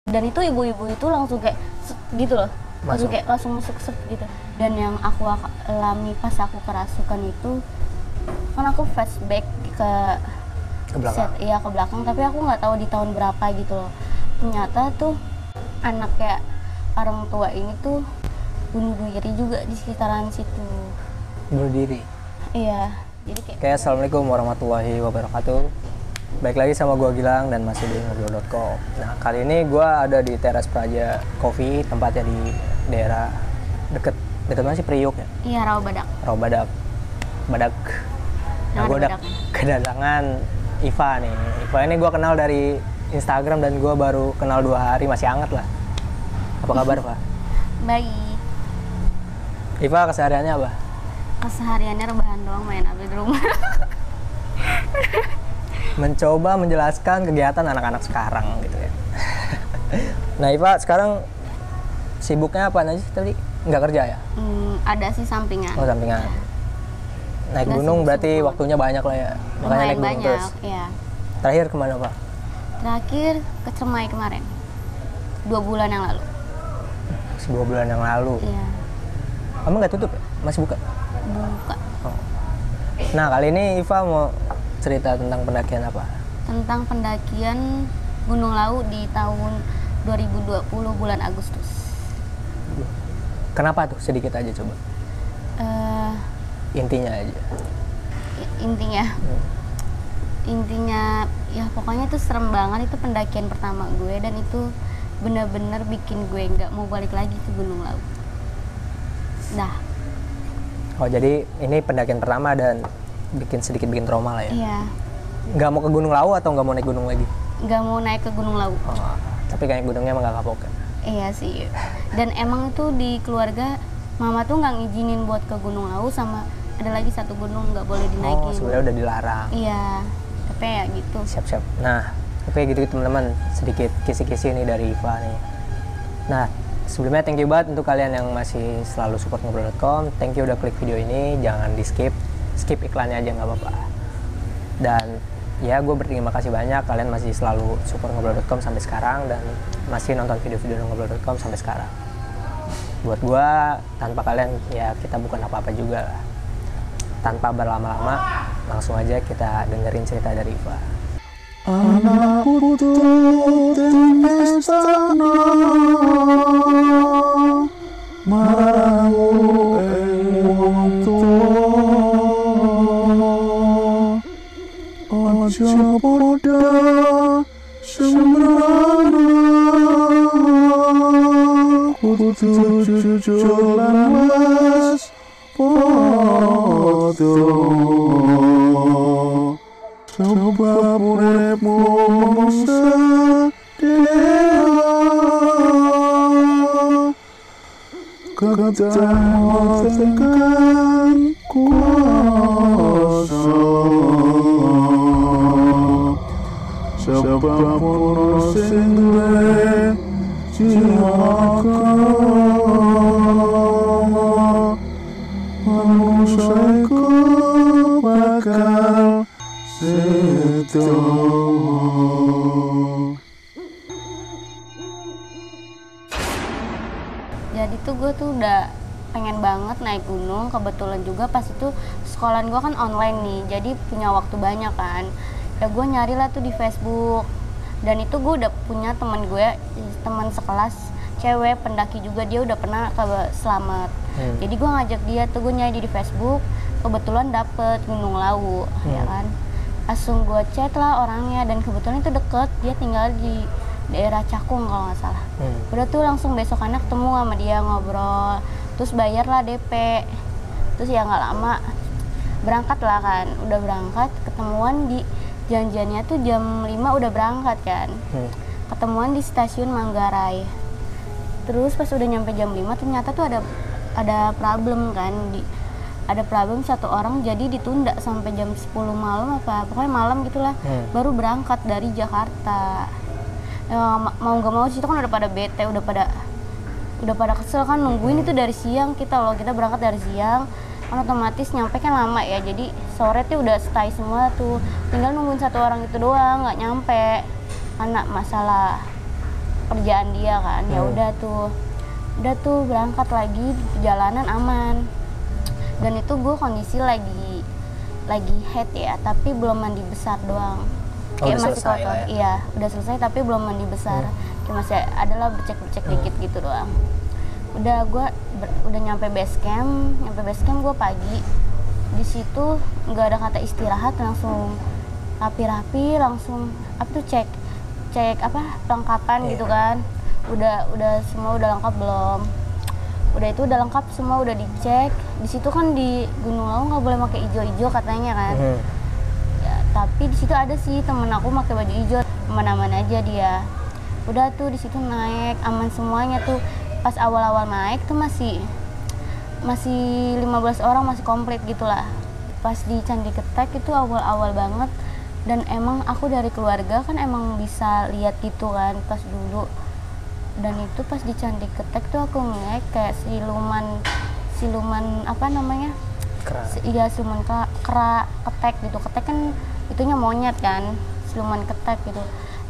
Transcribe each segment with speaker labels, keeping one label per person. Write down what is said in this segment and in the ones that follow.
Speaker 1: Dan itu ibu-ibu itu langsung kayak gitu loh, langsung masuk gitu. Dan yang aku alami pas aku kerasukan itu, kan aku flashback ke
Speaker 2: belakang.
Speaker 1: Iya, ke belakang, tapi aku nggak tahu di tahun berapa gitu loh. Ternyata tuh anak kayak orang tua ini tuh bunuh diri juga di sekitaran situ.
Speaker 2: Bunuh diri?
Speaker 1: Iya, jadi
Speaker 2: kayak Assalamualaikum warahmatullahi wabarakatuh. Baik lagi sama gue Gilang dan masih di ngobrol.com. Nah, kali ini gue ada di Teras Praja Coffee, tempatnya di daerah deket mana sih, Priuk ya?
Speaker 1: Iya, Rawabadak.
Speaker 2: Badak. Nah, gue udah kedatangan Iva nih. Iva ini gue kenal dari Instagram dan gue baru kenal 2 hari, masih hangat lah. Apa kabar, Pak?
Speaker 1: Baik.
Speaker 2: Iva kesehariannya apa?
Speaker 1: Kesehariannya rebahan doang, main HP di rumah.
Speaker 2: Mencoba menjelaskan kegiatan anak-anak sekarang gitu ya. Nah, Iva sekarang sibuknya apa aja sih tadi? Nggak kerja ya?
Speaker 1: Ada sih sampingan.
Speaker 2: Oh, sampingan. Naik gunung berarti waktunya banyak lah ya. Makanya naik gunung
Speaker 1: banyak,
Speaker 2: terus.
Speaker 1: Iya.
Speaker 2: Terakhir kemana, Pak?
Speaker 1: Terakhir ke Cermai kemarin. 2 bulan yang lalu.
Speaker 2: 2 bulan yang lalu.
Speaker 1: Iya.
Speaker 2: Kamu nggak tutup ya? Masih buka?
Speaker 1: Buka.
Speaker 2: Oh. Nah, kali ini Iva mau cerita tentang pendakian apa?
Speaker 1: Tentang pendakian Gunung Lawu di tahun 2020 bulan Agustus.
Speaker 2: Kenapa tuh? Sedikit aja coba. Intinya aja.
Speaker 1: Intinya ya pokoknya itu serem banget. Itu pendakian pertama gue dan itu bener-bener bikin gue nggak mau balik lagi ke Gunung Lawu. Dah.
Speaker 2: Oh, jadi ini pendakian pertama dan sedikit bikin trauma lah ya?
Speaker 1: Iya.
Speaker 2: Nggak mau ke Gunung Lawu atau nggak mau naik gunung lagi?
Speaker 1: Nggak mau naik ke Gunung Lawu.
Speaker 2: Oh, tapi kayak gunungnya emang nggak kapok kan?
Speaker 1: Iya sih. Dan emang itu di keluarga mama tuh nggak ngizinin buat ke Gunung Lawu, sama ada lagi satu gunung nggak boleh dinaikin.
Speaker 2: Oh, sebenarnya udah dilarang.
Speaker 1: Iya. Tapi ya gitu.
Speaker 2: Siap. Nah, oke gitu teman-teman, sedikit kisi-kisi nih dari Iva nih. Nah, sebelumnya thank you banget untuk kalian yang masih selalu support ngobrol.com. Thank you udah klik video ini, jangan di skip iklannya aja nggak apa-apa. Dan ya, gue berterima kasih banyak kalian masih selalu support ngobrol.com sampai sekarang dan masih nonton video-video ngobrol.com sampai sekarang. Buat gue, tanpa kalian ya kita bukan apa-apa juga lah. Tanpa berlama-lama, langsung aja kita dengerin cerita dari Iva.
Speaker 3: Anak putu temestana marau wong tuwa aja padha sembrana kudu jujur lan was padha. Sebab uripmu sedih ketekan kuasa. Sebab ono sing duwe jiwa manusia iku bakal sedo.
Speaker 1: Jadi tuh gue tuh udah pengen banget naik gunung. Kebetulan juga pas itu sekolahan gue kan online nih, jadi punya waktu banyak kan. Ya gue nyari lah tuh di Facebook. Dan itu gue udah punya teman sekelas cewek pendaki juga, dia udah pernah ke Slamet. Jadi gue ngajak dia tuh, gue nyari di Facebook, kebetulan dapet Gunung Lawu, ya kan. Langsung gue chat lah orangnya, dan kebetulan itu deket, dia tinggal di daerah Cakung kalau nggak salah. Udah tuh langsung besokannya ketemu sama dia, ngobrol, terus bayar lah DP. Terus ya nggak lama berangkat lah kan, udah berangkat, ketemuan di janjiannya tuh jam 5 udah berangkat kan. Ketemuan di stasiun Manggarai. Terus pas udah nyampe jam 5 ternyata tuh ada problem kan, ada problem satu orang, jadi ditunda sampai jam 10 malam apa pokoknya malam gitulah. Baru berangkat dari Jakarta. Ya, mau nggak mau sih itu kan udah pada bete, udah pada kesel kan, nungguin itu dari siang. Kita berangkat dari siang kan, otomatis nyampe kan lama ya, jadi sore tuh udah stay semua tuh, tinggal nungguin satu orang itu doang, nggak nyampe karena masalah kerjaan dia kan. Ya udah tuh berangkat lagi di perjalanan aman. Dan itu gue kondisi lagi head ya, tapi belum mandi besar doang. Kayak masih kotor.
Speaker 2: Ya?
Speaker 1: Iya, udah selesai tapi belum mandi besar. Kayak masih adalah becek-becek dikit gitu doang. Udah udah nyampe base camp gue pagi. Di situ nggak ada kata istirahat, langsung rapi-rapi, langsung cek perlengkapan gitu kan. Udah semua udah lengkap belum? Udah itu udah lengkap semua, udah dicek. Di situ kan di Gunung Lawu nggak boleh pakai ijo-ijo katanya kan. Ya, tapi di situ ada sih temen aku pakai baju hijau, aman-aman aja dia. Udah tuh di situ naik aman semuanya tuh. Pas awal-awal naik tuh masih 15 orang, masih komplit gitulah. Pas di Candi Ketek itu awal-awal banget, dan emang aku dari keluarga kan emang bisa lihat gitu kan pas dulu. Dan itu pas di Candi Ketek tuh aku ngeliat kayak siluman apa namanya? Iya, siluman kera ketek gitu. Ketek kan itunya monyet kan, siluman ketek gitu.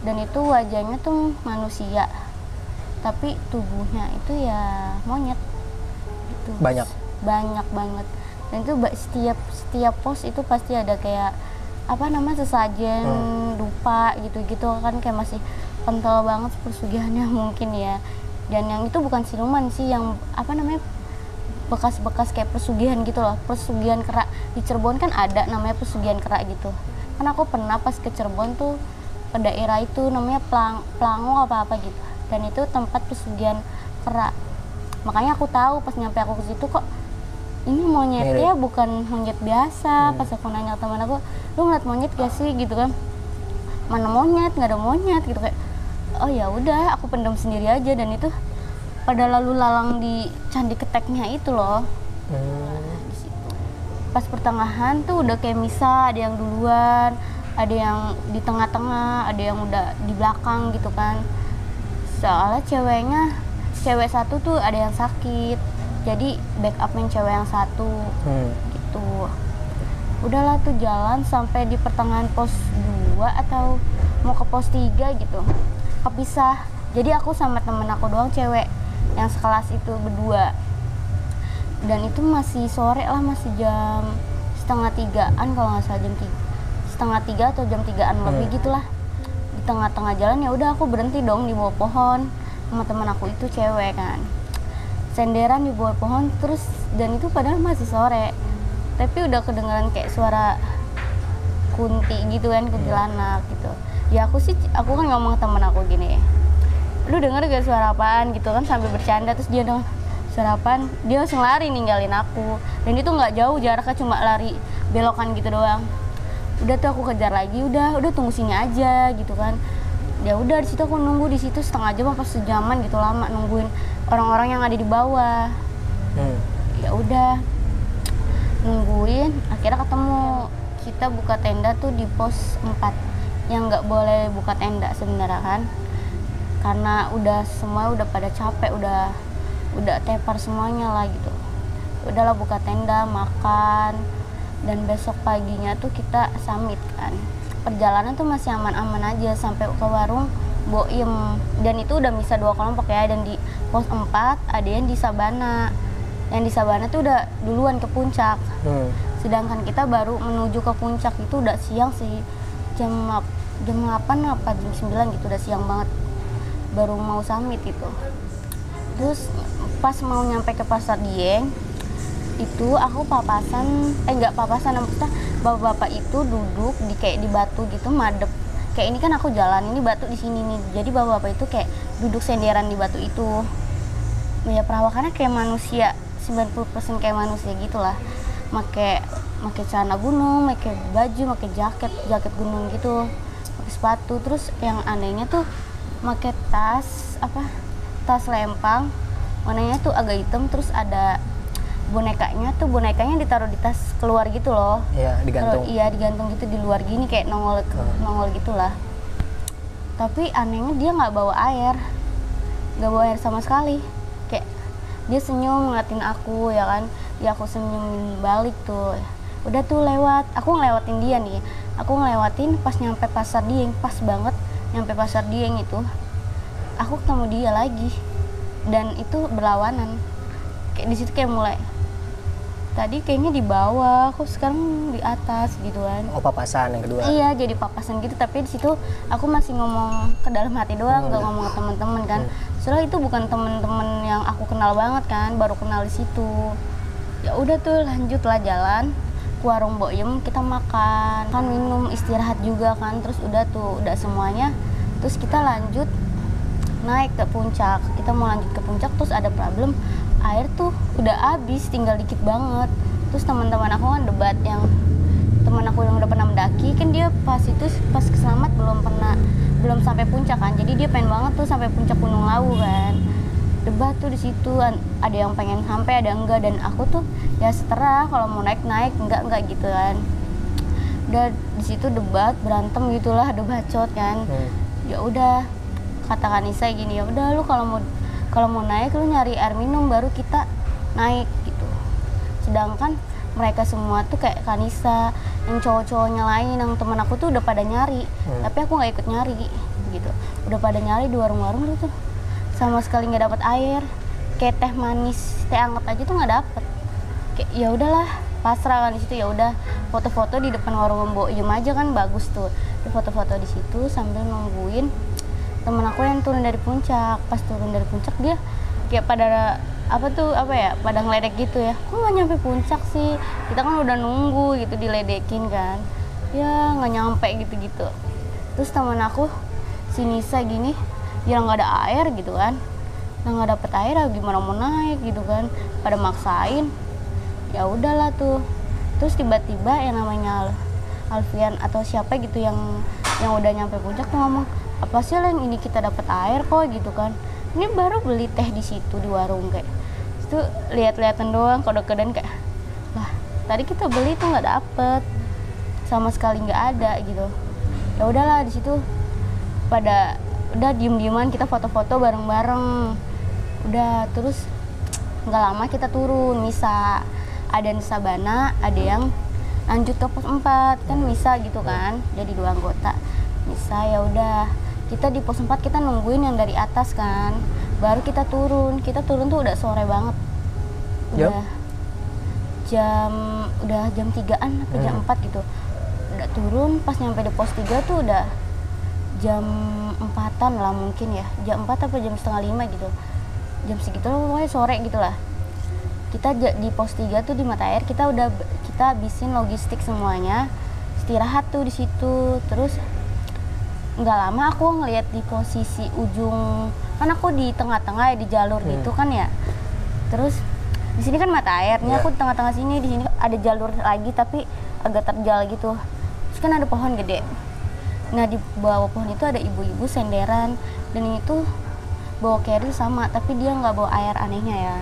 Speaker 1: Dan itu wajahnya tuh manusia, tapi tubuhnya itu ya monyet gitu.
Speaker 2: Banyak
Speaker 1: banget. Dan itu setiap pos itu pasti ada kayak apa namanya, sesajen dupa gitu kan, kayak masih kental banget pesugihannya mungkin ya. Dan yang itu bukan siluman sih, yang apa namanya, bekas-bekas kayak pesugihan gitu loh, pesugihan kera. Di Cirebon kan ada namanya pesugihan kera gitu kan. Aku pernah pas ke Cirebon tuh ke daerah itu namanya Pelango apa gitu, dan itu tempat pesugihan kera. Makanya aku tahu pas nyampe aku ke situ, kok ini monyetnya bukan monyet biasa. Pas aku nanya ke teman aku, lu ngeliat monyet gak sih gitu kan, mana monyet, nggak ada monyet gitu. Kayak oh ya udah, aku pendam sendiri aja. Dan itu pada lalu lalang di Candi Keteknya itu loh. Di situ pas pertengahan tuh udah kayak misah, ada yang duluan, ada yang di tengah-tengah, ada yang udah di belakang gitu kan. Soalnya cewek satu tuh ada yang sakit, jadi backupin cewek yang satu gitu. Udahlah tuh jalan sampai di pertengahan pos 2 atau mau ke pos 3 gitu, kepisah. Jadi aku sama temen aku doang cewek yang sekelas itu berdua. Dan itu masih sore lah, masih jam 2:30 kalau nggak salah, jam 2:30 atau jam 3-an lebih gitulah. Di tengah-tengah jalan ya udah aku berhenti dong di bawah pohon sama teman aku itu cewek kan, senderan di bawah pohon terus. Dan itu padahal masih sore, tapi udah kedengeran kayak suara kunti gitu kan, kuntilanak gitu. Ya aku kan ngomong ke temen aku gini, lu denger gak suara apaan gitu kan, sambil bercanda. Terus dia denger suara apaan, dia langsung lari ninggalin aku. Dan itu nggak jauh jaraknya, cuma lari belokan gitu doang. Udah tuh aku kejar lagi, udah tunggu sini aja gitu kan. Ya udah di situ aku nunggu di situ setengah jam apa sejaman gitu, lama nungguin orang-orang yang ada di bawah. Ya udah nungguin, akhirnya ketemu. Kita buka tenda tuh di pos 4 yang nggak boleh buka tenda sebenarnya kan, karena semua udah pada capek, udah tepar semuanya lah gitu. Udahlah buka tenda, makan, dan besok paginya tuh kita summit kan. Perjalanan tuh masih aman-aman aja sampai ke warung Boim. Dan itu udah bisa 2 kelompok ya. Dan di pos 4 ada yang di Sabana. Yang di Sabana tuh udah duluan ke puncak. Sedangkan kita baru menuju ke puncak itu udah siang sih, jam 8 apa jam 9 gitu, udah siang banget. Baru mau summit itu. Terus pas mau nyampe ke Pasar Dieng itu aku nggak papasan, maksudnya bapak-bapak itu duduk di batu gitu, madep. Kayak ini kan aku jalan, ini batu di sini nih. Jadi bapak-bapak itu kayak duduk senderan di batu itu. Ya perawakannya kayak manusia, 90% kayak manusia gitulah. Make celana gunung, make baju, make jaket gunung gitu, pakai sepatu. Terus yang anehnya tuh make tas lempang, warnanya tuh agak hitam. Terus ada bonekanya ditaruh di tas keluar gitu loh.
Speaker 2: Iya, digantung.
Speaker 1: Digantung gitu di luar gini, kayak nongol gitulah. Tapi anehnya dia nggak bawa air sama sekali. Kayak dia senyum ngeliatin aku ya kan, dia aku senyumin balik tuh. Udah tuh lewat, aku ngelewatin dia nih. Aku ngelewatin pas nyampe Pasar Dieng, pas banget nyampe Pasar Dieng itu. aku ketemu dia lagi dan itu berlawanan. Kayak di situ kayak mulai tadi kayaknya di bawah, aku sekarang di atas gitu kan.
Speaker 2: Oh, papasan yang kedua.
Speaker 1: Iya, jadi papasan gitu, tapi di situ aku masih ngomong ke dalam hati doang, nggak ngomong ke teman-teman kan. Soalnya itu bukan teman-teman yang aku kenal banget kan, baru kenal di situ. Ya udah tuh lanjutlah jalan ke warung Boyem, kita makan, kan minum, istirahat juga kan. Terus udah tuh, udah semuanya. Terus kita lanjut naik ke puncak. Kita mau lanjut ke puncak, terus ada problem. Air tuh udah habis, tinggal dikit banget. Terus teman-teman aku kan debat, yang teman aku yang udah pernah mendaki kan, dia pas keselamat belum sampai puncak kan, jadi dia pengen banget tuh sampai puncak Gunung Lawu kan. Debat tuh di situ, ada yang pengen sampai, ada enggak, dan aku tuh ya seterah, kalau mau naik enggak gitu kan. Udah di situ debat, berantem gitulah, adu bacot kan. Ya udah, kata Kanisa gini, ya udah lu kalau mau naik lu nyari air minum baru kita naik gitu. Sedangkan mereka semua tuh kayak Kanisa, yang cowok-cowoknya lain, yang temen aku tuh udah pada nyari, tapi aku nggak ikut nyari gitu. Udah pada nyari di warung-warung tuh sama sekali nggak dapet air. Kayak teh manis, teh anget aja tuh nggak dapet. Kayak ya udahlah, pasrah kan di situ. Ya udah, foto-foto di depan warung Boyem aja kan bagus tuh. Di foto-foto di situ sambil nungguin temen aku yang turun dari puncak. Pas turun dari puncak dia kayak pada pada ngeledek gitu ya, kok nggak nyampe puncak sih, kita kan udah nunggu gitu, diledekin kan, ya nggak nyampe gitu. Terus temen aku si Nisa gini, ya nggak ada air gitu kan, nggak dapet air, gimana mau naik gitu kan, pada maksain. Ya udahlah tuh. Terus tiba-tiba yang namanya Alfian atau siapa gitu yang udah nyampe puncak tuh ngomong, apa sih yang ini kita dapat air kok gitu kan, ini baru beli teh di situ di warung. Kayak itu lihat-lihatan doang, kode-kodean kayak, lah tadi kita beli tuh nggak dapet, sama sekali nggak ada gitu. Ya udahlah, di situ pada udah diem-dieman, kita foto-foto bareng-bareng. Udah, terus nggak lama kita turun misa, ada Nisa Bana, ada yang lanjut ke pos 4 kan, misa gitu kan, jadi 2 anggota misa. Ya udah, kita di pos 4 kita nungguin yang dari atas kan, baru kita turun tuh udah sore banget, udah jam 3-an atau jam 4 gitu. Udah turun, pas nyampe di pos 3 tuh udah jam 4-an lah mungkin ya, jam 4 apa jam setengah 5 gitu, jam segitu lah pokoknya, sore gitu lah. Kita di pos 3 tuh di mata air, kita habisin logistik semuanya, istirahat tuh di situ. Terus nggak lama aku ngeliat di posisi ujung, kan aku di tengah-tengah ya, di jalur gitu kan ya. Terus di sini kan mata airnya, aku di tengah-tengah sini, di sini ada jalur lagi tapi agak terjal gitu. Terus kan ada pohon gede. Nah di bawah pohon itu ada ibu-ibu senderan, dan itu bawa carry sama, tapi dia nggak bawa air, anehnya ya.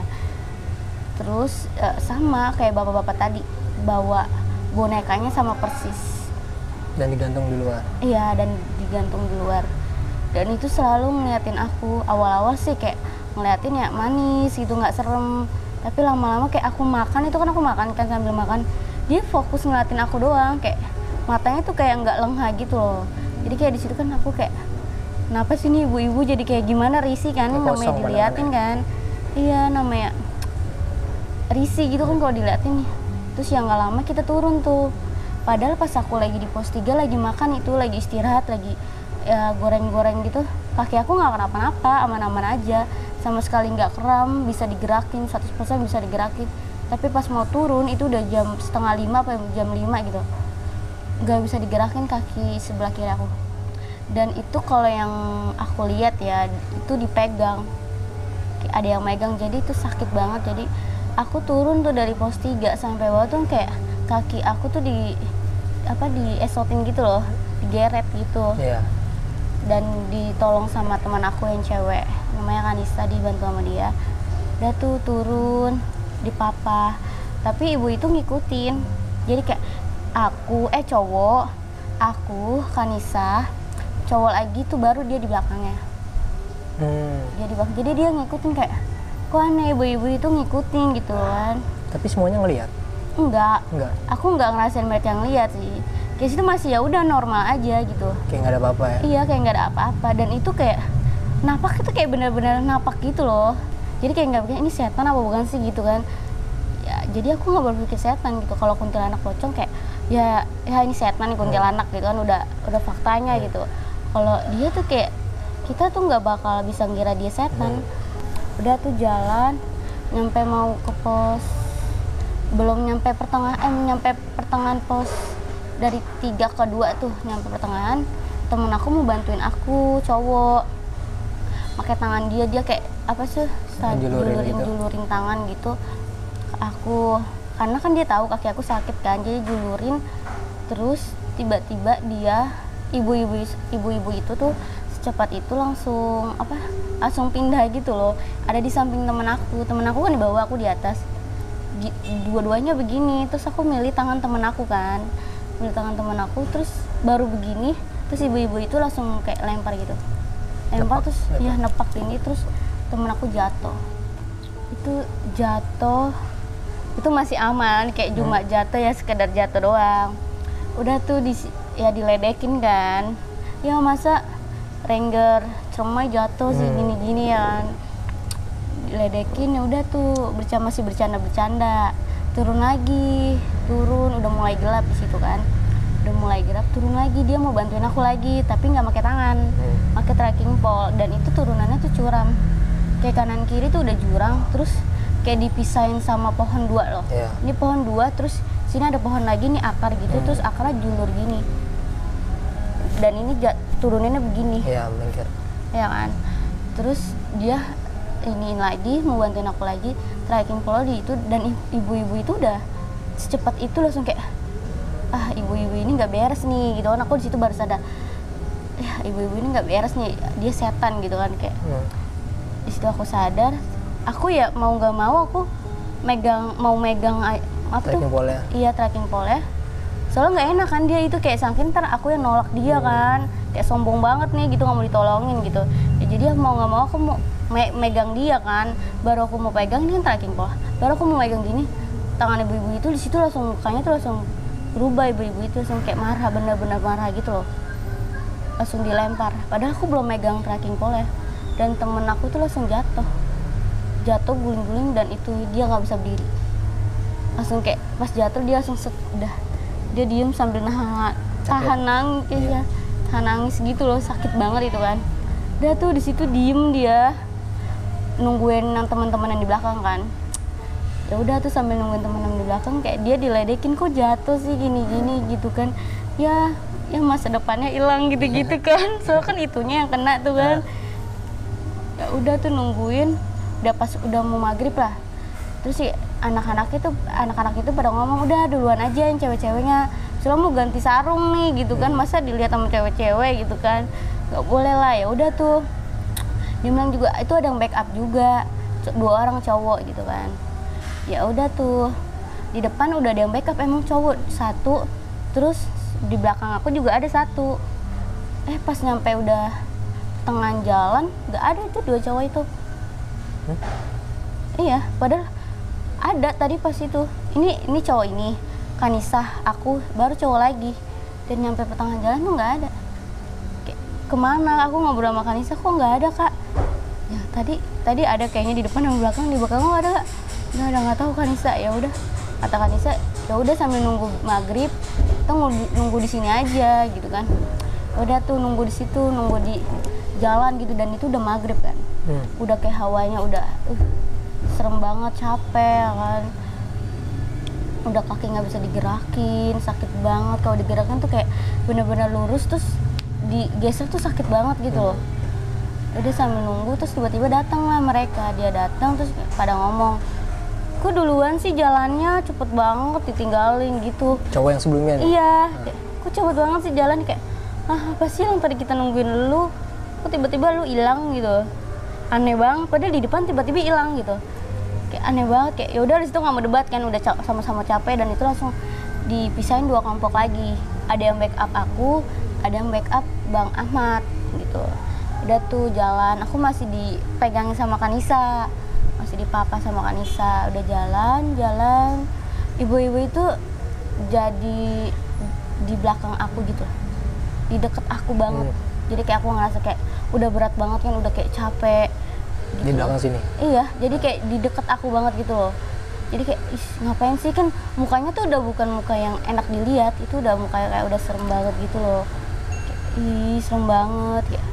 Speaker 1: Terus sama kayak bapak-bapak tadi, bawa bonekanya sama persis.
Speaker 2: Dan digantung di luar? Iya,
Speaker 1: dan digantung di luar. Dan itu selalu ngeliatin aku. Awal-awal sih kayak ngeliatin ya manis gitu, nggak serem. Tapi lama-lama kayak aku makan, itu kan aku makan kan, sambil makan dia fokus ngeliatin aku doang, kayak matanya tuh kayak nggak lengah gitu loh. Jadi kayak di situ kan aku kayak, kenapa sih nih ibu-ibu jadi kayak gimana, risih kan, namanya diliatin kan. Iya, namanya risih gitu kan kalau diliatin. Terus yang nggak lama kita turun tuh. Padahal pas aku lagi di pos 3 lagi makan itu, lagi istirahat, lagi ya goreng-goreng gitu, kaki aku nggak kenapa-napa, aman-aman aja, sama sekali nggak kram, bisa digerakin, 100% bisa digerakin. Tapi pas mau turun itu udah jam setengah 5 apa jam 5 gitu, nggak bisa digerakin kaki sebelah kiri aku. Dan itu kalau yang aku lihat ya, itu dipegang, ada yang megang, jadi itu sakit banget. Jadi aku turun tuh dari pos 3 sampai bawah tuh kayak kaki aku tuh diesotin gitu loh, digeret gitu. Dan ditolong sama teman aku yang cewek, namanya Kanisa, dibantu sama dia. Udah tuh turun, dipapah, tapi ibu itu ngikutin. Jadi kayak cowok, aku, Kanisa, cowok lagi tuh baru dia di belakangnya. Jadi dia ngikutin, kayak kok aneh ibu-ibu itu ngikutin gitu kan.
Speaker 2: Tapi semuanya ngelihat?
Speaker 1: Enggak. Aku nggak ngerasain mereka yang lihat sih. Kayak situ masih ya udah normal aja gitu.
Speaker 2: Kayak nggak ada apa-apa ya?
Speaker 1: Iya, kayak nggak ada apa-apa. Dan itu kayak napak itu kayak benar-benar napak gitu loh. Jadi kayak nggak pikir ini setan apa bukan sih gitu kan. Ya jadi aku nggak berpikir setan gitu. Kalau kuntilanak pocong kayak ya ini setan nih kuntilanak gitu kan, udah faktanya gitu. Kalau dia tuh kayak kita tuh nggak bakal bisa ngira dia setan. Udah tuh jalan nyampe mau ke pos, belum nyampe pertengahan pos dari 3 ke 2 tuh, nyampe pertengahan temen aku mau bantuin aku cowok pakai tangan dia kayak apa sih julurin tangan gitu ke aku, karena kan dia tahu kaki aku sakit kan, jadi julurin. Terus tiba-tiba dia ibu-ibu itu tuh secepat itu langsung pindah gitu loh, ada di samping temen aku kan di bawah, aku di atas, dua-duanya begini. Terus aku milih tangan temen aku kan, terus baru begini, terus ibu-ibu itu langsung kayak lempar gitu, terus ya nepak ini, terus temen aku jatuh. Itu masih aman, kayak cuma jatuh ya, sekedar jatuh doang. Udah tuh diledekin kan, ya masa Ranger cermai jatuh sih gini-gini ya kan. Diledekin, ya udah tuh masih bercanda, turun udah mulai gelap di situ kan, turun lagi, dia mau bantuin aku lagi tapi nggak pakai tangan, pakai trekking pole. Dan itu turunannya tuh curam, kayak kanan kiri tuh udah jurang, terus kayak dipisahin sama pohon 2 loh. Ini pohon 2, terus sini ada pohon lagi nih akar gitu, terus akarnya julur gini, dan ini turunannya begini,
Speaker 2: melengker
Speaker 1: ya kan. Terus dia iniin lagi, mau bantuin aku lagi, trekking pole di itu, dan ibu-ibu itu udah secepat itu langsung kayak ibu-ibu ini nggak beres nih gitu kan. Aku di situ baru sadar, ya ibu-ibu ini nggak beres nih, dia setan gitu kan kayak. Di situ aku sadar, aku ya mau nggak mau aku megang
Speaker 2: trekking pole.
Speaker 1: Iya, trekking pole. Soalnya nggak enak kan dia itu kayak saking ntar aku yang nolak dia kan, kayak sombong banget nih gitu, nggak mau ditolongin gitu. Ya, jadi mau nggak mau aku mau megang dia kan. Baru aku mau pegang, ini kan trekking pole, baru aku mau megang gini, tangan ibu-ibu itu di situ langsung mukanya tuh langsung berubah. Ibu-ibu itu langsung kayak marah, bener-bener marah gitu loh, langsung dilempar. Padahal aku belum megang trekking pole, dan temen aku tuh langsung jatuh guling-guling, dan itu dia nggak bisa berdiri. Langsung kayak pas jatuh dia langsung udah dia diem sambil tahan nangis gitu loh, sakit banget itu kan. Udah tuh di situ diem, dia nungguin yang teman-teman yang di belakang kan. Ya udah tuh sambil nungguin teman-teman di belakang, kayak dia diledekin, kok jatuh sih gini-gini gitu kan. Ya masa depannya hilang gitu-gitu kan. Soalnya kan itunya yang kena tuh kan. Ya udah tuh nungguin, udah pas udah mau maghrib lah. Terus sih anak-anak itu pada ngomong, udah duluan aja yang cewek-ceweknya, soalnya mau ganti sarung nih gitu kan, masa dilihat sama cewek-cewek gitu kan, nggak boleh lah. Ya udah tuh dia bilang juga itu ada yang backup juga, 2 orang cowok gitu kan. Ya udah tuh di depan udah ada yang backup emang cowok 1, terus di belakang aku juga ada 1. Pas nyampe udah tengah jalan nggak ada itu 2 cowok itu. Iya, padahal ada tadi pas itu. Ini cowok ini, Kanisah, aku, baru cowok lagi. Dan nyampe pertengahan jalan tuh nggak ada. Kayak, kemana? Aku ngobrol sama Kanisah, kok nggak ada kak? Ya tadi ada kayaknya di depan dan belakang. Di belakang nggak ada kak. Nggak tahu Kanisah. Ya udah, kata Kanisah, ya udah sambil nunggu maghrib, kita nunggu di sini aja gitu kan. Udah tuh nunggu di situ, nunggu di jalan gitu, dan itu udah maghrib kan. Udah kayak hawanya udah serem banget, capek kan, udah kaki nggak bisa digerakin, sakit banget. Kalau digerakin tuh kayak bener-bener lurus, terus digeser tuh sakit banget gitu loh. Udah sambil nunggu, terus tiba-tiba datang lah mereka. Dia datang terus pada ngomong, kok duluan sih jalannya, cepet banget, ditinggalin gitu.
Speaker 2: Cowok yang sebelumnya nih?
Speaker 1: Iya, kok cepet banget sih jalan, kayak apa sih yang tadi kita nungguin lu, kok tiba-tiba lu hilang gitu. Aneh banget, padahal di depan tiba-tiba hilang gitu. Kayak aneh banget, kayak yaudah di situ nggak mau debat kan, udah sama-sama capek. Dan itu langsung dipisahin 2 kelompok lagi. Ada yang backup aku, ada yang backup Bang Ahmad gitu. Udah tuh jalan, aku masih dipegangin sama Kanisa, masih dipapa sama Kanisa. Udah jalan, ibu-ibu itu jadi di belakang aku gitu, di deket aku banget. Jadi kayak aku ngerasa kayak udah berat banget kan, udah kayak capek gitu.
Speaker 2: Di belakang sini.
Speaker 1: Iya, jadi kayak di deket aku banget gitu loh. Jadi kayak, ih ngapain sih, kan mukanya tuh udah bukan muka yang enak dilihat, itu udah muka kayak udah serem banget gitu loh. Kayak, ih serem banget, kayak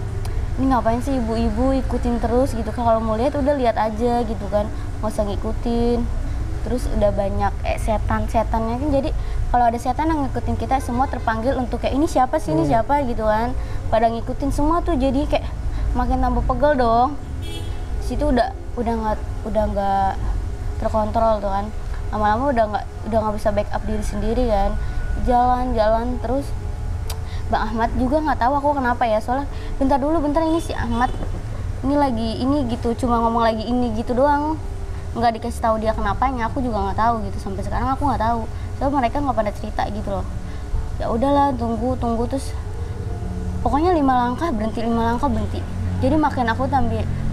Speaker 1: ini ngapain sih ibu-ibu ikutin terus gitu kan, kalau mau lihat udah lihat aja gitu kan, nggak usah ngikutin. Terus udah banyak setan-setannya kan, jadi kalau ada setan yang ngikutin kita semua terpanggil untuk kayak ini siapa sih, ini siapa gitu kan, pada ngikutin semua tuh, jadi kayak makin tambah pegel dong. Situ udah nggak terkontrol tuh kan, lama-lama udah nggak bisa backup diri sendiri kan, jalan terus. Bang Ahmad juga nggak tahu aku kenapa ya, soalnya bentar ini si Ahmad ini lagi ini gitu, cuma ngomong lagi ini gitu doang, nggak dikasih tahu dia kenapanya. Aku juga nggak tahu gitu, sampai sekarang aku nggak tahu, soalnya mereka nggak pada cerita gitu loh. Ya udahlah, tunggu terus pokoknya 5 langkah berhenti, jadi makin aku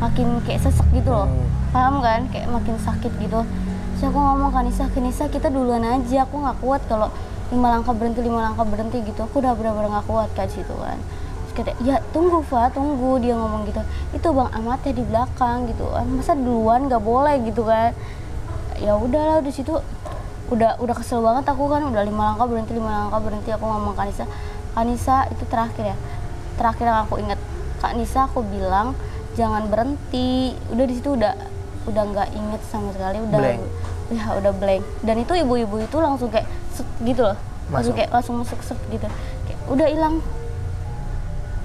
Speaker 1: makin kayak sesek gitu loh. Paham kan, kayak makin sakit gitu. Terus aku ngomong ke Nisa, kita duluan aja, aku nggak kuat kalau 5 langkah berhenti gitu. Aku udah bener-bener nggak kuat kan situ kan. Terus kata, ya tunggu Fa, tunggu, dia ngomong gitu. Itu Bang Ahmadnya di belakang gitu kan, masa duluan nggak boleh gitu kan. Ya udahlah, di situ udah kesel banget aku kan, udah 5 langkah berhenti. Aku ngomong ke Nisa, itu terakhir yang aku ingat. Kak Nisa, aku bilang jangan berhenti. Udah di situ udah nggak inget sama sekali, udah blank. Dan itu ibu-ibu itu langsung kayak gitu loh, langsung masuk gitu, kayak udah hilang.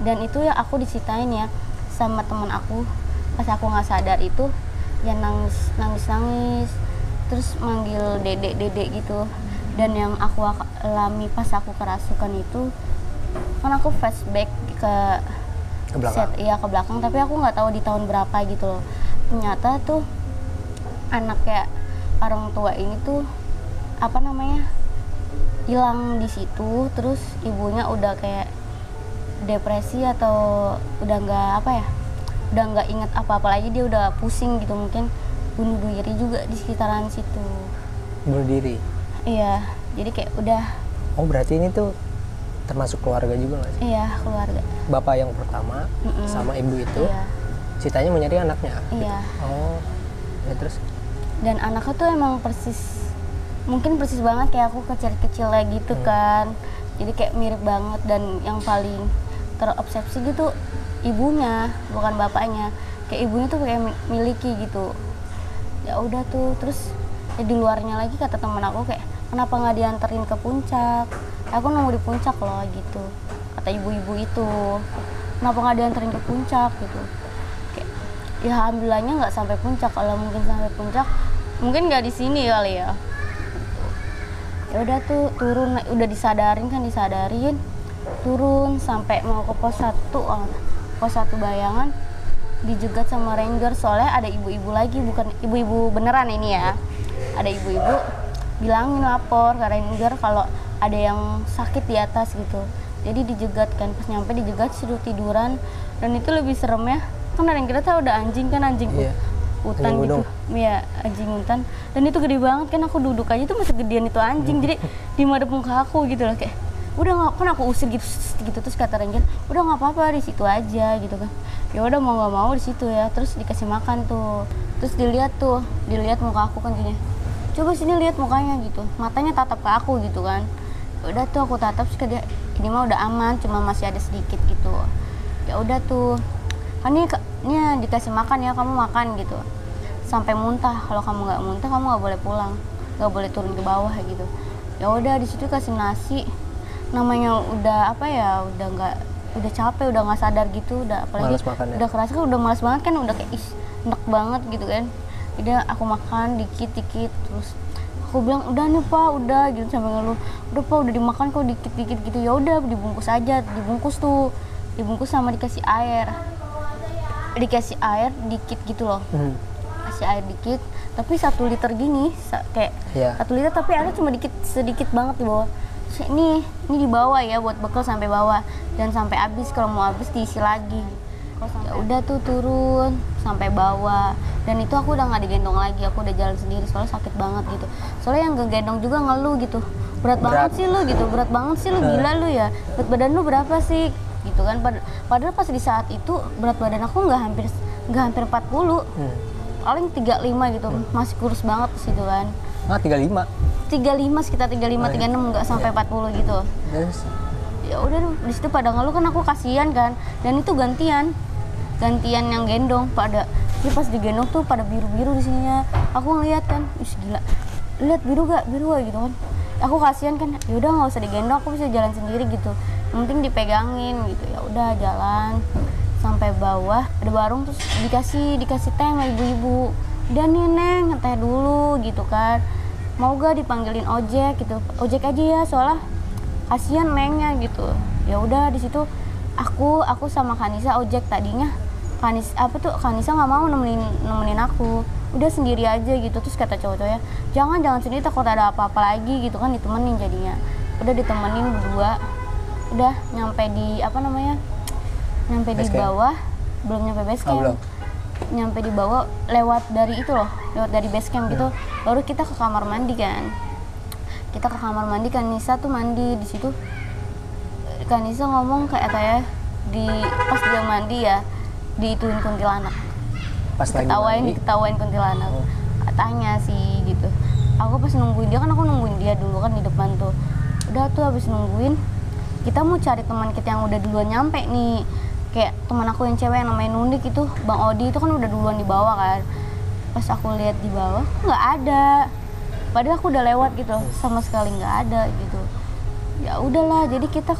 Speaker 1: Dan itu ya aku diceritain ya sama teman aku pas aku nggak sadar itu, ya nangis, terus manggil dedek gitu. Dan yang aku alami pas aku kerasukan itu kan, aku flashback ke
Speaker 2: belakang.
Speaker 1: Ke belakang, tapi aku nggak tahu di tahun berapa gitu loh. Ternyata tuh anak kayak orang tua ini tuh hilang di situ, terus ibunya udah kayak depresi atau udah nggak inget apa-apa lagi, dia udah pusing gitu, mungkin bunuh diri juga di sekitaran situ.
Speaker 2: Bunuh diri?
Speaker 1: Iya, jadi kayak udah.
Speaker 2: Oh berarti ini tuh termasuk keluarga juga nggak sih?
Speaker 1: Iya, keluarga.
Speaker 2: Bapak yang pertama sama ibu itu,
Speaker 1: iya.
Speaker 2: Ceritanya mau nyari anaknya?
Speaker 1: Iya.
Speaker 2: Gitu. Oh, ya terus? Dan
Speaker 1: anaknya tuh emang mungkin persis banget kayak aku kecil-kecilnya gitu kan. Jadi kayak mirip banget, dan yang paling terobsesi gitu ibunya, bukan bapaknya. Kayak ibunya tuh kayak miliki gitu. Ya udah tuh, terus ya di luarnya lagi kata temen aku kayak, kenapa nggak dianterin ke puncak? Aku nunggu di puncak loh gitu, kata ibu-ibu itu. Kenapa nggak dianterin ke puncak gitu? Kayak, ya alhamdulillahnya nggak sampai puncak. Kalau mungkin sampai puncak, mungkin nggak di sini kali ya. Ya udah tuh turun, udah disadarin, turun sampai mau ke pos 1 Bayangan, dijegat sama ranger. Soalnya ada ibu-ibu lagi, bukan ibu-ibu beneran ini ya. Ada ibu-ibu bilangin, lapor ke ranger kalau ada yang sakit di atas gitu. Jadi dijegat kan, pas nyampe dijegat suruh tiduran. Dan itu lebih serem ya, kan ada yang kita tahu udah anjing kan, anjing hutan gitu. Iya, anjing hutan. Dan itu gede banget kan, aku duduk aja tuh masih gedean itu anjing. Jadi di madep muka aku gitu loh, kayak udah nggak, kan aku usir gitu terus kata ranger, udah nggak apa-apa di situ aja gitu kan. Ya udah mau nggak mau di situ ya. Terus dikasih makan tuh, terus dilihat muka aku kan gini, coba sini lihat mukanya gitu, matanya tatap ke aku gitu kan. Udah tuh aku tatap, sih dia ini mah udah aman, cuma masih ada sedikit gitu. Ya udah tuh kan ini dikasih makan ya, kamu makan gitu sampai muntah. Kalau kamu nggak muntah, kamu nggak boleh pulang, nggak boleh turun ke bawah gitu. Ya udah di situ kasih nasi. Namanya udah udah capek, udah nggak sadar gitu, udah apalagi udah keras kan, udah malas banget kan, udah kayak enak banget gitu kan. Jadi aku makan dikit terus aku bilang udah nih Pak, udah gitu, sampai ngeluh, udah Pak udah dimakan kok dikit gitu. Ya udah dibungkus aja, dibungkus sama dikasih air dikit gitu loh. Kasih air dikit, tapi 1 liter gini, kayak 1 liter tapi airnya cuma sedikit banget di bawah. Terus ini dibawa ya buat bekal sampai bawah, dan sampai habis, kalau mau habis diisi lagi. Ya udah tuh turun sampai bawah, dan itu aku udah nggak digendong lagi, aku udah jalan sendiri soalnya sakit banget gitu. Soalnya yang ngegendong juga ngeluh gitu, berat banget sih lu gitu, gila lu ya, berat badan lu berapa sih gitu kan. Padahal pas di saat itu berat badan aku nggak hampir 40, paling 35 gitu, masih kurus banget di situ kan.
Speaker 2: 35.
Speaker 1: Sekitar 35, 36, nggak sampai 40 gitu.
Speaker 2: Terus
Speaker 1: Ya udah di situ pada ngeluh kan, aku kasihan kan, dan itu gantian yang gendong. Pada dia pas digendong tuh pada biru-biru di sininya. Aku ngeliat kan, gila, lihat biru gak gitu kan. Aku kasihan kan, ya udah nggak usah digendong, aku bisa jalan sendiri gitu, yang penting dipegangin gitu. Ya udah jalan sampai bawah, ada warung, terus dikasih teh sama ibu-ibu. Dan nih Neng, teh dulu gitu kan, mau gak dipanggilin ojek gitu, ojek aja ya soalnya kasihan Nengnya gitu. Ya udah di situ aku sama Kanisa ojek. Tadinya Kanisa nggak mau nemenin aku, udah sendiri aja gitu. Terus kata cowok-cowoknya, jangan sendiri, takut ada apa-apa lagi gitu kan, ditemenin jadinya. Udah ditemenin berdua, udah nyampe di di bawah, belum nyampe base camp. Nyampe di bawah lewat dari base camp gitu, baru kita ke kamar mandi kan. Kanisa tuh mandi di situ. Kanisa ngomong kayak saya pas dia mandi ya, diituin kuntilanak.
Speaker 2: pas lagi mandi
Speaker 1: Diketawain kuntilanak. Katanya sih gitu. Aku pas nungguin dia kan, aku nungguin dia dulu kan di depan tuh. Udah tuh habis nungguin, kita mau cari teman kita yang udah duluan nyampe nih. Kayak teman aku yang cewek yang namanya Nundik itu, Bang Odi itu kan udah duluan di bawah kan. Pas aku lihat di bawah nggak ada, padahal aku udah lewat gitu, sama sekali nggak ada gitu. Ya udahlah, jadi kita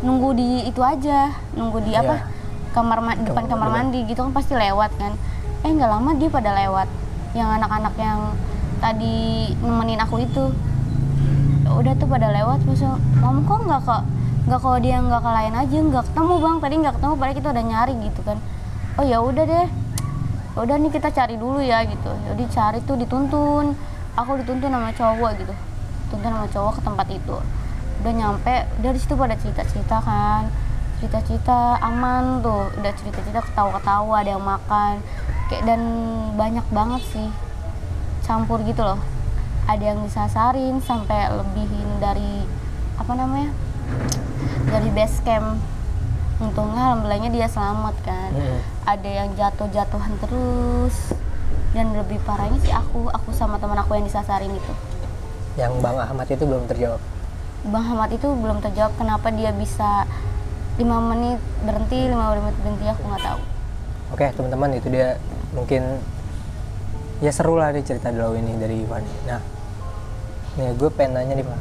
Speaker 1: nunggu di itu aja, nunggu di depan kamar mandi gitu kan, pasti lewat kan. Nggak lama dia pada lewat, yang anak-anak yang tadi nemenin aku itu. Ya udah tuh pada lewat, terus ngomong kok nggak dia nggak ke lain aja, nggak ketemu Bang, tadi nggak ketemu, padahal kita udah nyari gitu kan. Oh ya udah deh, udah nih kita cari dulu ya gitu. Jadi cari tuh, dituntun, aku dituntun sama cowok gitu, tuntun sama cowok ke tempat itu. Udah nyampe, udah di situ pada cerita-cerita kan, cerita-cerita aman tuh, udah cerita-cerita, ketawa-ketawa, ada yang makan kayak, dan banyak banget sih, campur gitu loh. Ada yang disasarin sampai lebihin dari dari base camp. Untungnya alhamdulillahnya dia selamat kan. Ada yang jatuh-jatuhan terus, dan lebih parahnya sih aku sama teman aku yang disasarin itu.
Speaker 2: Yang Bang Ahmad itu belum terjawab.
Speaker 1: Bang Ahmad itu belum terjawab kenapa dia bisa 5 menit berhenti, 5 menit berhenti, aku nggak tahu.
Speaker 2: Oke teman-teman, itu dia mungkin ya seru lah nih cerita Dlau ini dari Ivan. Nah, nih gue pengen nanya nih Pak,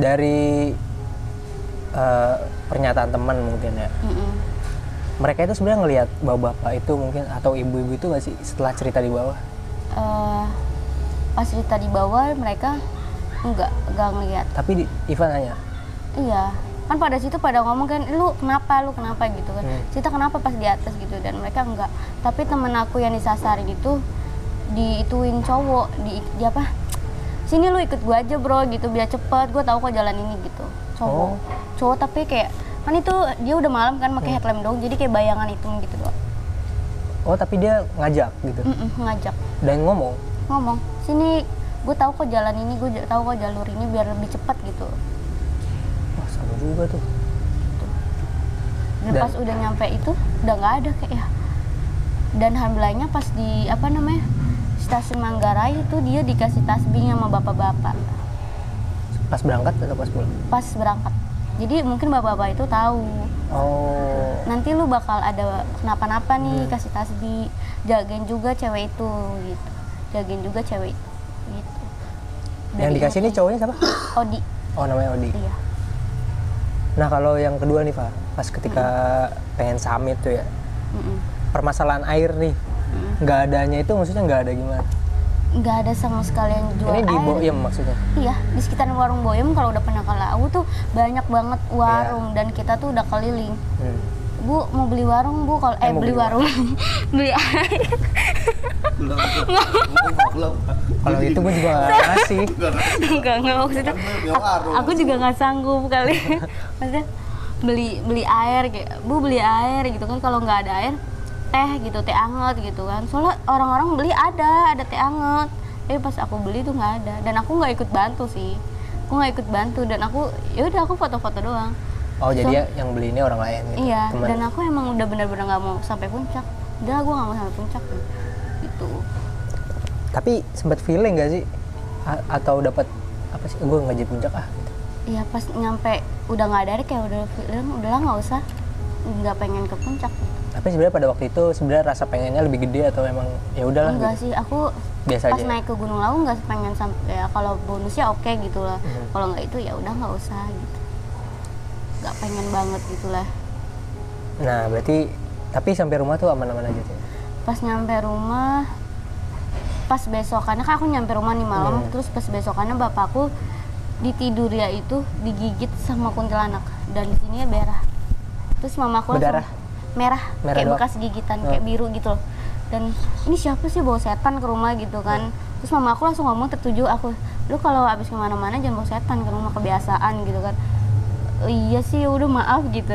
Speaker 2: dari pernyataan teman mungkin ya, mereka itu sebenarnya ngelihat bapak-bapak itu mungkin atau ibu-ibu itu nggak sih setelah cerita di bawah?
Speaker 1: Pas cerita di bawah mereka nggak ngelihat.
Speaker 2: Tapi Ivan nanya.
Speaker 1: Iya, kan pada situ pada ngomong kan, lu kenapa gitu kan, cerita kenapa pas di atas gitu, dan mereka enggak. Tapi temen aku yang disasarin itu diituin cowok, di apa, sini lu ikut gua aja bro gitu, biar cepet, gua tahu kok jalan ini gitu. Cowok tapi kayak kan itu dia udah malam kan, pakai headlamp dong, jadi kayak bayangan hitam gitu doang.
Speaker 2: Oh tapi dia ngajak gitu?
Speaker 1: Ngajak. Dan
Speaker 2: ngomong
Speaker 1: sini, gue tahu kok jalan ini, gue tahu kok jalur ini, biar lebih cepat gitu.
Speaker 2: Wah sama juga tuh.
Speaker 1: Dan pas udah nyampe itu udah nggak ada kayak ya. Dan alhamdulillahnya pas di stasiun Manggarai itu dia dikasih tasbih sama bapak-bapak.
Speaker 2: Pas berangkat atau pas pulang? Pas
Speaker 1: berangkat. Jadi mungkin bapak-bapak itu tahu.
Speaker 2: Oh.
Speaker 1: Nanti lu bakal ada kenapa-napa nih, kasih tasbih. Jagain juga cewek itu gitu. Jagain juga cewek itu gitu.
Speaker 2: Yang dikasih ini cowoknya siapa?
Speaker 1: Odi.
Speaker 2: Oh namanya Odi.
Speaker 1: Iya.
Speaker 2: Nah kalau yang kedua nih Pak, pas ketika pengen summit tuh ya, permasalahan air nih, nggak adanya itu maksudnya nggak ada gimana?
Speaker 1: Nggak ada sama sekali yang jual
Speaker 2: ini
Speaker 1: air.
Speaker 2: Ini di Boyem maksudnya?
Speaker 1: Iya, di sekitar warung Boyem kalau udah pernah ke Lawu tuh banyak banget warung, dan kita tuh udah keliling. Bu mau beli warung Bu, kalau beli warung beli air.
Speaker 3: Belum.
Speaker 2: Kalau itu gue juga nggak ngasih.
Speaker 1: Enggak maksudnya. Aku juga nggak sanggup kali. Maksudnya beli air kayak, Bu beli air gitu kan, kalau nggak ada air teh gitu, teh anget gitu kan. Soalnya orang-orang beli ada teh anget. Pas aku beli tuh nggak ada, dan aku nggak ikut bantu sih. Aku nggak ikut bantu, dan aku ya udah aku foto-foto doang.
Speaker 2: Oh jadi ya yang beli ini orang lain gitu?
Speaker 1: Iya,
Speaker 2: teman.
Speaker 1: dan aku emang udah benar-benar nggak mau sampai puncak. Udah, gue nggak mau sampai puncak gitu.
Speaker 2: Tapi sempat feeling gak sih? Atau dapat apa sih? Gue nggak jadi puncak gitu.
Speaker 1: Iya, pas nyampe udah nggak ada kayak udah feeling, udahlah nggak usah, nggak pengen ke puncak.
Speaker 2: Tapi sebenarnya pada waktu itu sebenarnya rasa pengennya lebih gede atau emang ya udahlah
Speaker 1: Enggak
Speaker 2: gitu?
Speaker 1: sih, aku
Speaker 2: Biasa
Speaker 1: pas
Speaker 2: aja.
Speaker 1: naik ke Gunung Lawu nggak pengen sampai ya, kalau bonusnya oke gitu lah. Kalau nggak itu ya udah nggak usah gitu. Nggak pengen banget gitulah.
Speaker 2: Nah berarti tapi sampai rumah tuh aman-aman aja tuh?
Speaker 1: Pas nyampe rumah, pas besokannya kan aku nyampe rumah nih malam, terus pas besokannya bapakku di tidur ya itu digigit sama kuntilanak dan di sini ya berah. Terus mamaku
Speaker 2: Berdarah?
Speaker 1: langsung merah kayak
Speaker 2: doang?
Speaker 1: bekas gigitan kayak biru gitu loh. Dan ini siapa sih bawa setan ke rumah gitu kan. Terus mamaku langsung ngomong tertuju aku, lu kalau abis kemana-mana jangan bawa setan ke rumah, kebiasaan gitu kan. Oh, iya sih, udah maaf gitu.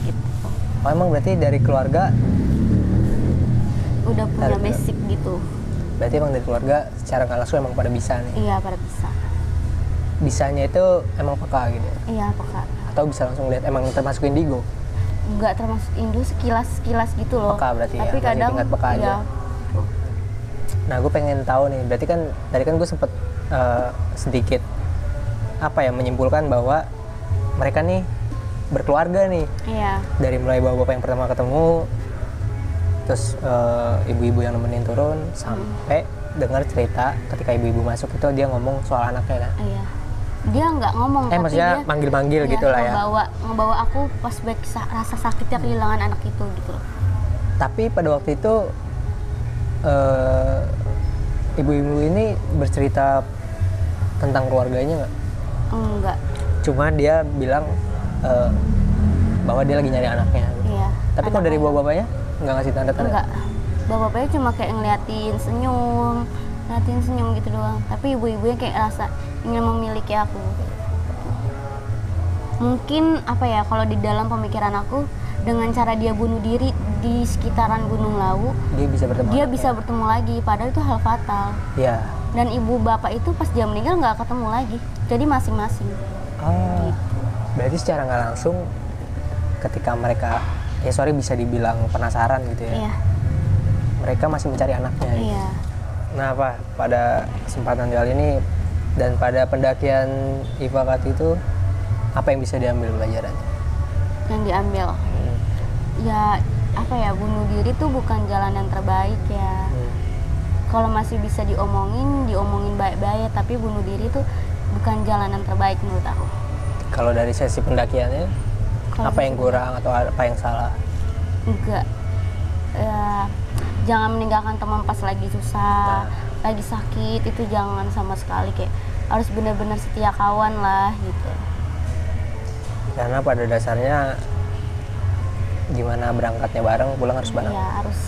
Speaker 1: Gitu.
Speaker 2: Oh emang berarti dari keluarga?
Speaker 1: Udah punya
Speaker 2: Dari-
Speaker 1: basic gitu.
Speaker 2: Berarti emang dari keluarga secara nggak langsung emang pada bisa nih?
Speaker 1: Iya, pada bisa.
Speaker 2: Bisanya itu emang peka gitu?
Speaker 1: Iya, peka.
Speaker 2: Atau bisa langsung lihat emang termasuk indigo?
Speaker 1: Nggak termasuk Indo, sekilas gitu loh.
Speaker 2: Peka berarti ya,
Speaker 1: tapi
Speaker 2: masih
Speaker 1: kadang
Speaker 2: tingkat peka aja.
Speaker 1: iya,
Speaker 2: Nah gue pengen tahu nih, berarti kan tadi kan gue sempet sedikit apa ya menyimpulkan bahwa mereka nih berkeluarga nih,
Speaker 1: iya,
Speaker 2: dari mulai bapak-bapak yang pertama ketemu, terus ibu-ibu yang nemenin turun, sampai dengar cerita ketika ibu-ibu masuk itu dia ngomong soal anaknya kan?
Speaker 1: iya. Dia nggak ngomong, tapi
Speaker 2: Maksudnya
Speaker 1: dia
Speaker 2: manggil-manggil gitu lah ya.
Speaker 1: ngebawa aku pas baik rasa sakitnya kehilangan anak itu gitu loh.
Speaker 2: Tapi pada waktu itu ibu-ibu ini bercerita tentang keluarganya nggak?
Speaker 1: Enggak,
Speaker 2: Cuma dia bilang bahwa dia lagi nyari anaknya.
Speaker 1: iya.
Speaker 2: Tapi kalau dari bapak-bapaknya nggak ngasih tanda-tanda?
Speaker 1: Enggak. Bapaknya cuma kayak ngeliatin senyum gitu doang. Tapi ibu-ibunya kayak rasa ingin memiliki aku. Mungkin apa ya, kalau di dalam pemikiran aku, dengan cara dia bunuh diri di sekitaran Gunung Lawu,
Speaker 2: Dia bisa bertemu
Speaker 1: dia
Speaker 2: anaknya.
Speaker 1: bisa bertemu lagi. Padahal itu hal fatal.
Speaker 2: Iya.
Speaker 1: Dan ibu bapak itu pas dia meninggal nggak ketemu lagi. Jadi masing-masing.
Speaker 2: Oh, berarti secara nggak langsung ketika mereka bisa dibilang penasaran gitu ya.
Speaker 1: Iya,
Speaker 2: Mereka masih mencari anaknya. Gitu.
Speaker 1: iya.
Speaker 2: Nah, pada kesempatan kali ini dan pada pendakian Ivakat itu apa yang bisa diambil pelajarannya?
Speaker 1: Yang diambil. Ya, apa ya, bunuh diri tuh bukan jalan yang terbaik ya. Kalau masih bisa diomongin baik-baik, tapi bunuh diri tuh bukan jalan yang terbaik menurut aku.
Speaker 2: Kalau dari sesi pendakiannya,
Speaker 1: Kalau
Speaker 2: apa yang
Speaker 1: sesi
Speaker 2: kurang atau apa yang salah?
Speaker 1: Enggak. Ya, jangan meninggalkan teman pas lagi susah, lagi sakit, itu jangan sama sekali. Kayak harus benar-benar setia kawan lah gitu.
Speaker 2: Karena pada dasarnya gimana berangkatnya bareng, pulang harus bareng.
Speaker 1: Ya harus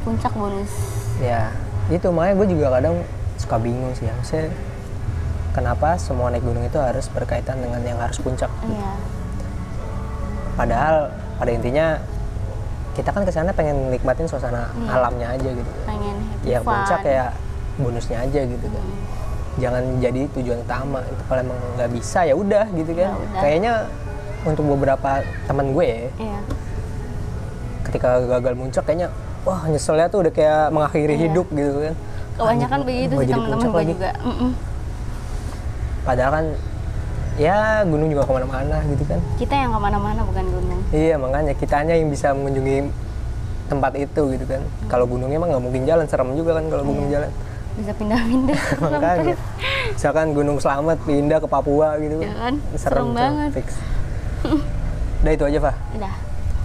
Speaker 1: puncak bonus.
Speaker 2: Ya, itu makanya gue juga kadang suka bingung sih. Maksudnya kenapa semua naik gunung itu harus berkaitan dengan yang harus puncak?
Speaker 1: Iya,
Speaker 2: Padahal pada intinya kita kan kesana pengen nikmatin suasana alamnya aja gitu.
Speaker 1: pengen happy
Speaker 2: Yang
Speaker 1: fun.
Speaker 2: puncak kayak bonusnya aja gitu kan. Jangan jadi tujuan utama. Itu kalau emang nggak bisa ya udah gitu kan.
Speaker 1: Ya udah.
Speaker 2: Kayaknya untuk beberapa teman gue
Speaker 1: Iya,
Speaker 2: ketika gagal muncak kayaknya wah nyeselnya tuh udah kayak mengakhiri
Speaker 1: Iya.
Speaker 2: hidup gitu kan.
Speaker 1: kebanyakan
Speaker 2: Anjing,
Speaker 1: begitu
Speaker 2: mau
Speaker 1: sih
Speaker 2: jadi
Speaker 1: teman-teman
Speaker 2: puncak
Speaker 1: gue
Speaker 2: lagi.
Speaker 1: juga.
Speaker 2: Padahal kan ya gunung juga kemana-mana gitu kan.
Speaker 1: Kita yang kemana-mana bukan gunung.
Speaker 2: Iya makanya kitanya yang bisa mengunjungi tempat itu gitu kan. Kalau gunungnya mah nggak mungkin jalan, serem juga kan kalau gunung jalan.
Speaker 1: Bisa pindah-pindah.
Speaker 2: Makanya misalkan Gunung Slamet pindah ke Papua gitu
Speaker 1: Ya kan?
Speaker 2: serem
Speaker 1: Serem
Speaker 2: tuh,
Speaker 1: banget.
Speaker 2: fix. Udah itu aja Fah.
Speaker 1: Udah.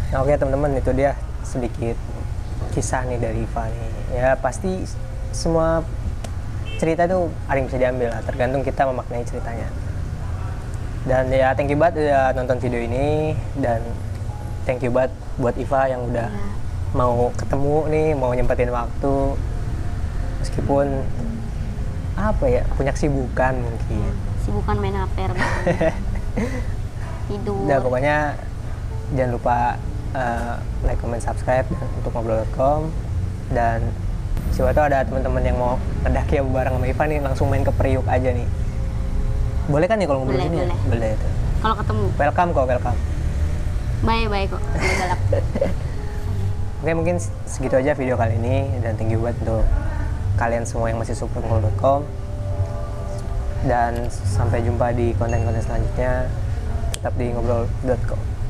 Speaker 2: Nah, oke teman-teman, itu dia sedikit kisah nih dari Iva nih. Ya pasti semua cerita tuh ada yang bisa diambil lah, tergantung kita memaknai ceritanya. Dan ya thank you banget udah nonton video ini, dan thank you banget buat Iva yang udah mau ketemu nih, mau nyempetin waktu meskipun apa ya, punya kesibukan mungkin.
Speaker 1: Sibukan main HP tidur.
Speaker 2: Udah pokoknya jangan lupa like, comment, subscribe untuk ngobrol.com, dan siapa tahu ada teman-teman yang mau ngedaki ya bareng sama Iva nih, langsung main ke Priuk aja nih. Boleh kan nih kalau ngobrol
Speaker 1: Boleh,
Speaker 2: sini?
Speaker 1: boleh.
Speaker 2: Boleh itu.
Speaker 1: kalau ketemu.
Speaker 2: Welcome kok, welcome.
Speaker 1: Bye kok. Nggak galak.
Speaker 2: Oke, mungkin segitu aja video kali ini, dan thank you buat untuk kalian semua yang masih support ngobrol.com, dan sampai jumpa di konten-konten selanjutnya. Tetap di ngobrol.com.